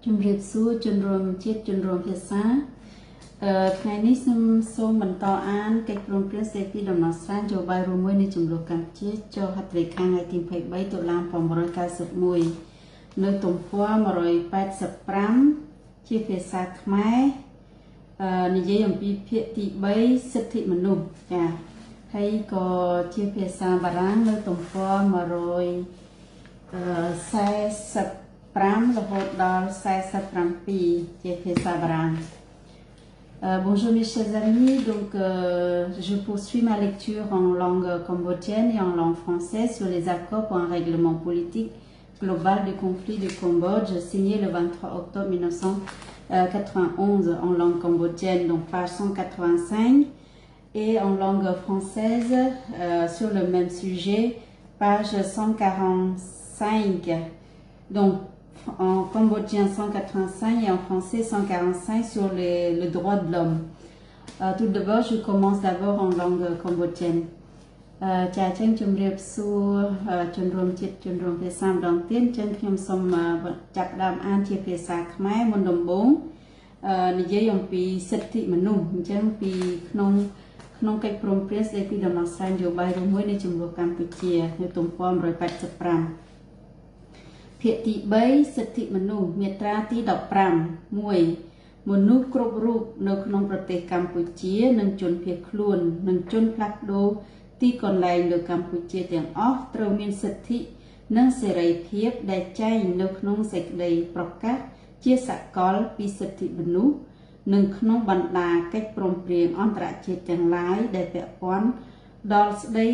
ជំរាបសួរជនរួមជាតិជនរួមភាសាថ្ងៃនេះសូមបន្តអានកិច្ចព្រមព្រៀងស្តីពីដំណោះស្រាយនយោបាយរួមមួយនៃចំនួនកម្ពុជាចុះហត្ថលេខាថ្ងៃទី23តុលា1991នៅទំព័រ185ជាភាសាខ្មែរនិយាយអំពីភាគទី3សិទ្ធិមនុស្សចា៎ហើយក៏ជាភាសាបារាំងនៅទំព័រ145រហូតដល់47ជាភាសាបារាំងBonjour mes chers amis, donc je poursuis ma lecture en langue cambodgienne et en langue française sur les accords pour un règlement politique global du conflit du Cambodge signé le 23 octobre 1991 en langue cambodgienne, donc page 185, et en langue française sur le même sujet, page 145. Donc en cambodgien 185 et en français 145 sur le droit de l'homme. Tout d'abord, je commence d'abord en langue cambodgienne. ចាអញ្ចឹងជំរាបសួរជនរួមជាតិជនរួមភាសាម្ដងទៀតអញ្ចឹងខ្ញុំសូមចាប់ដើមអានជាភាសាខ្មែរមុនដំបូងនិយាយអំពីសិទ្ធិមនុស្សអញ្ចឹងពីក្នុងកិច្ចព្រមព្រៀងស្តីពីដំណោះស្រាយនយោបាយរួមមួយនៃចំនួនកម្ពុជានៅទំព័រ185ភាគទី3សិទ្ធិមនុស្សមាត្រាទី15 1មនុស្សគ្រប់រូបនៅក្នុងប្រទេសកម្ពុជានិងជនភៀសខ្លួននិងជនផ្លាស់ប្ដូរទីកន្លែងនៅកម្ពុជាទាំងអស់ត្រូវមានសិទ្ធិនិងសេរីភាពដែលចែងនៅក្នុងសេចក្តីប្រកាសជាសកលពីសិទ្ធិមនុស្សនិងក្នុងបណ្ដាកិច្ចព្រមព្រៀងអន្តរជាតិទាំងឡាយដែលពាក់ព័ន្ធដល់ស្តី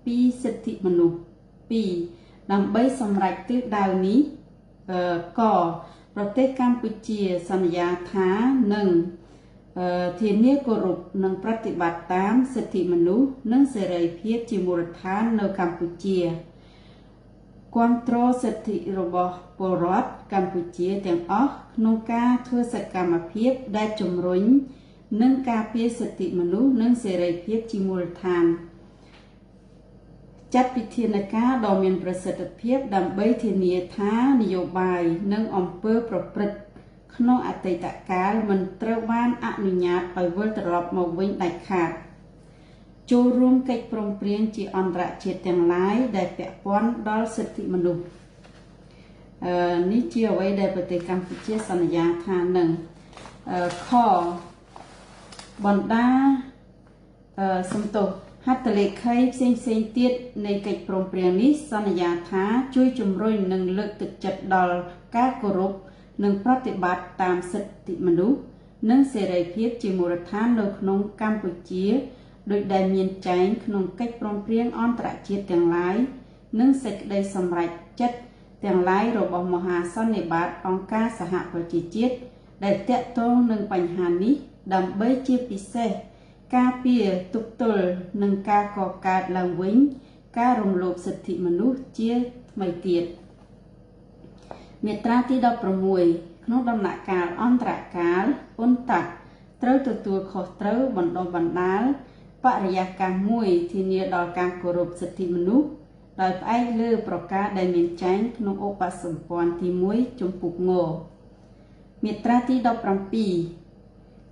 ពីសិទ្ធិមនុស្ស2ដើម្បីសម្រេចទិសដៅនេះកប្រទេសកម្ពុជាសន្យាថានឹងធានាគោរពនិងប្រតិបត្តិតាមសិទ្ធិមនុស្សនិងសេរីភាពជាមូលដ្ឋាននៅកម្ពុជាគាំទ្រសិទ្ធិរបស់ពលរដ្ឋកម្ពុជាទាំងអស់ក្នុងការធ្វើសកម្មភាពដែលជំរុញនិងការពារសិទ្ធិមនុស្សនិងសេរីភាពជាមូលដ្ឋានចាត់វិធានការដ៏មានប្រសិទ្ធភាពដើម្បីធានាថានយោបាយនិងអំពើប្រព្រឹត្តក្នុងអតីតកាលមិនត្រូវបានអនុញ្ញាតឲ្យវិលត្រឡប់មកវិញដាច់ខាតចូលរួមកិច្ចព្រមព្រៀងជាអន្តរជាតិទាំងឡាយដែលពាក់ព័ន្ធដល់សិទ្ធិមនុស្សនេះជាអ្វីដែលប្រទេសកម្ពុជាសន្យាថានឹងខបណ្ដាសំទោសហត្ថលេខីផ្សេងទៀតនៃកិច្ចព្រមព្រៀងនេះសន្យាថាជួយជំរុញនិងលើកទឹកចិត្តដល់ការគោរពនិងប្រតិបត្តិតាមសិទ្ធិមនុស្សនិងសេរីភាពជាមូលដ្ឋាននៅក្នុងកម្ពុជាដោយដែលមានចែងក្នុងកិច្ចព្រមព្រៀងអន្តរជាតិទាំងឡាយនិងសេចក្តីសម្រេចចិត្តទាំងឡាយរបស់មហាសន្និបាតអង្គការសហប្រជាជាតិដែលទាក់ទងនឹងបញ្ហានេះដើម្បីជាពិសេសការពារទប់ទល់នឹងការកកើតឡើងវិញការរំលោភសិទ្ធិមនុស្សជាថ្មីទៀតមាត្រាទី16ក្នុងដំណាក់កាលអន្តរកាលអ៊ុនតាក់ត្រូវទទួលខុសត្រូវបណ្ដុះបណ្ដាលបរិយាកាសមួយធានាដល់ការគោរពសិទ្ធិមនុស្សដោយផ្អែកលើប្រការដែលមានចែងក្នុងឧបសម្ព័ន្ធទី1ជំពូកងមាត្រាទី17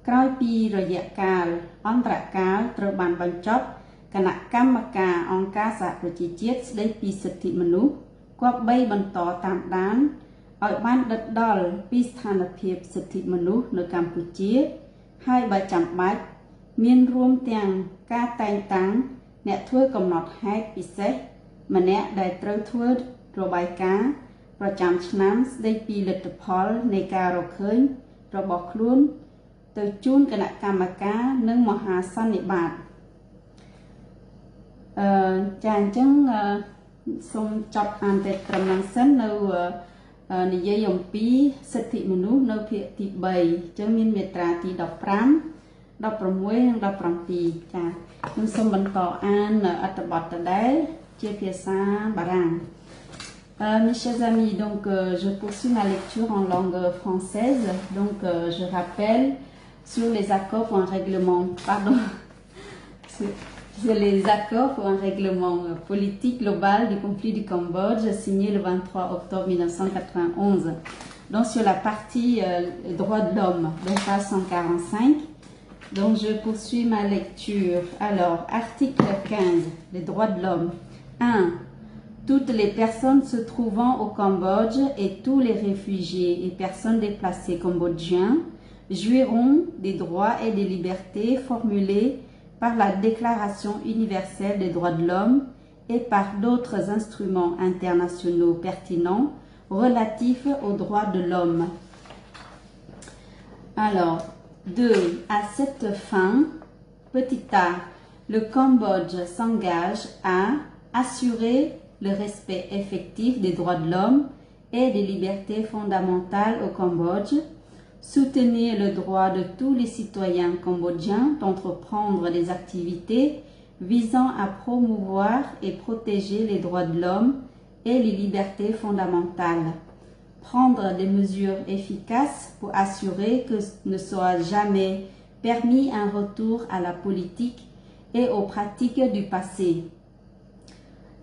ក្រោយពីរយៈកាលអន្តរកាលត្រូវបានបញ្ចប់គណៈកម្មការអង្គការសហប្រជាជាតិស្តីពីសិទ្ធិមនុស្សគប្បីបន្តតាមដានឲ្យបានដិតដល់ពីស្ថានភាពសិទ្ធិមនុស្សនៅកម្ពុជាហើយបើចាំបាច់មានរួមទាំងការតែងតាំងអ្នកធ្វើកំណត់ហេតុពិសេសម្នាក់ដែលត្រូវធ្វើរបាយការណ៍ប្រចាំឆ្នាំស្តីពីលទ្ធផលនៃការរកឃើញរបស់ខ្លួនទៅជូនគណៈកម្មការនិងមហាសន្និបាតចាអញ្ចឹងសូមចប់អានតែត្រឹមហ្នឹងសិននៅនិយាយអំពីសិទ្ធិមនុស្សនៅភាគទី3អញ្ចឹងមានមាត្រាទី15 16និង17ចាខ្ញុំសូមបន្តអានអត្ថបទដដែលជាភាសាបារាំងMes chers amis, donc je poursuis ma lecture en langue française. Donc je rappelle sur les accords pour un règlement, sur les accords pour un règlement politique global du conflit du Cambodge signé le 23 octobre 1991. Donc sur la partie droits de l'homme, donc page 145. Donc je poursuis ma lecture. Alors, article 15, les droits de l'homme. 1. Toutes les personnes se trouvant au Cambodge et tous les réfugiés et personnes déplacées cambodgiens jouiront des droits et des libertés formulés par la Déclaration universelle des droits de l'homme et par d'autres instruments internationaux pertinents relatifs aux droits de l'homme. Alors, 2. À cette fin, petit a, le Cambodge s'engage à assurer le respect effectif des droits de l'homme et des libertés fondamentales au Cambodge, soutenir le droit de tous les citoyens cambodgiens d'entreprendre des activités visant à promouvoir et protéger les droits de l'homme et les libertés fondamentales, prendre des mesures efficaces pour assurer que ne soit jamais permis un retour à la politique et aux pratiques du passé.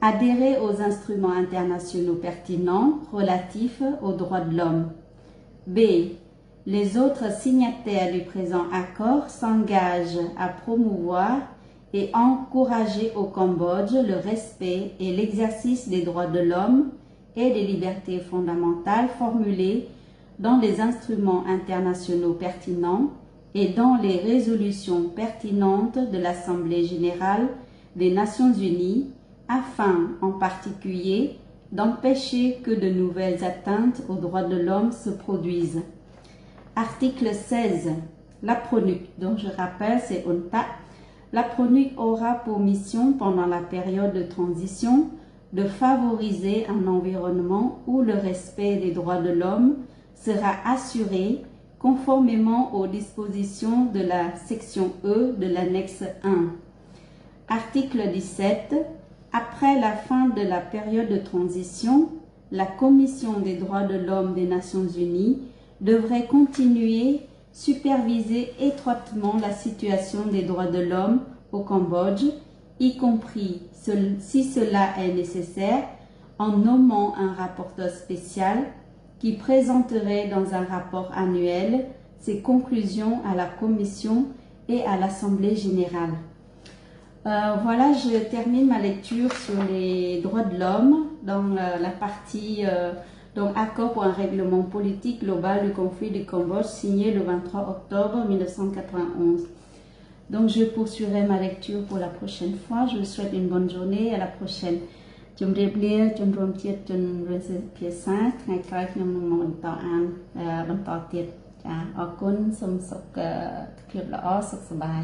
Adhérer aux instruments internationaux pertinents relatifs aux droits de l'homme. B. Les autres signataires du présent accord s'engagent à promouvoir et encourager au Cambodge le respect et l'exercice des droits de l'homme et des libertés fondamentales formulées dans les instruments internationaux pertinents et dans les résolutions pertinentes de l'Assemblée générale des Nations unies, afin, en particulier, d'empêcher que de nouvelles atteintes aux droits de l'homme se produisent. Article 16. La PRONUC, donc je rappelle, c'est UNTA. La PRONUC aura pour mission, pendant la période de transition, de favoriser un environnement où le respect des droits de l'homme sera assuré conformément aux dispositions de la section E de l'annexe 1. Article 17. Après la fin de la période de transition, la Commission des droits de l'homme des Nations unies devrait continuer superviser étroitement la situation des droits de l'homme au Cambodge, y compris, si cela est nécessaire, en nommant un rapporteur spécial qui présenterait dans un rapport annuel ses conclusions à la Commission et à l'Assemblée générale. Voilà, je termine ma lecture sur les droits de l'homme dans la partie donc accord pour un règlement politique global du conflit du Cambodge signé le 23 octobre 1991. Donc je poursuivrai ma lecture pour la prochaine fois. Je vous souhaite une bonne journée et à la prochaine. ជំរាបលាជនរួមជាតិជនរៀនភាសាថ្ងៃក្រោយខ្ញុំនឹងមកបន្តអានបន្តទៀតចាអរគុណសូមសុខភាពល្អសុខសប្បាយ